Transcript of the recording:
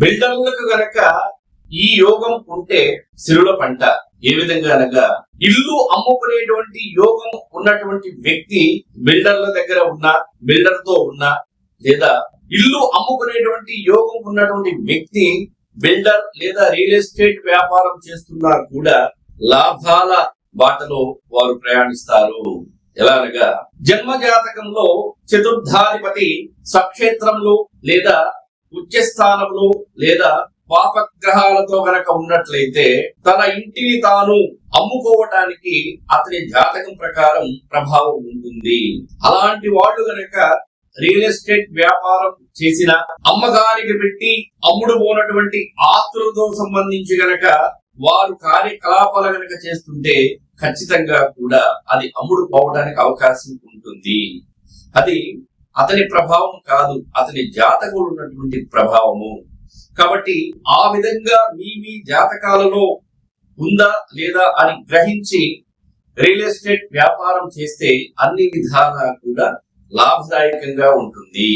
బిల్డర్లకు గనక ఈ యోగం ఉంటే సిరుల పంట. ఏ విధంగా అనగా, ఇల్లు అమ్ముకునేటువంటి యోగం ఉన్నటువంటి వ్యక్తి బిల్డర్ల దగ్గర ఉన్నా, బిల్డర్ తో ఉన్నా, లేదా ఇల్లు అమ్ముకునేటువంటి యోగం ఉన్నటువంటి వ్యక్తి బిల్డర్ లేదా రియల్ ఎస్టేట్ వ్యాపారం చేస్తున్నా కూడా లాభాల బాటలో వారు ప్రయాణిస్తారు. ఎలా అనగా, జన్మ జాతకంలో చతుర్థాధిపతి స్వక్షేత్రంలో లేదా ఉచ్చస్థానంలో లేదా పాపగ్రహాలతో గనక ఉన్నట్లయితే తన ఇంటిని తాను అమ్ముకోవటానికి అతని జాతకం ప్రకారం ప్రభావం ఉంటుంది. అలాంటి వాళ్ళు గనక రియల్ ఎస్టేట్ వ్యాపారం చేసిన, అమ్మకానికి పెట్టి అమ్ముడు పోనటువంటి ఆస్తులతో సంబంధించి గనక వారు కార్యకలాపాలు గనక చేస్తుంటే ఖచ్చితంగా కూడా అది అమ్ముడు పోవడానికి అవకాశం ఉంటుంది. అది అతని ప్రభావం కాదు, అతని జాతకంలో ఉన్నటువంటి ప్రభావము. కాబట్టి ఆ విధంగా మీ జాతకాలలో ఉందా లేదా అని గ్రహించి రియల్ ఎస్టేట్ వ్యాపారం చేస్తే అన్ని విధాలా కూడా లాభదాయకంగా ఉంటుంది.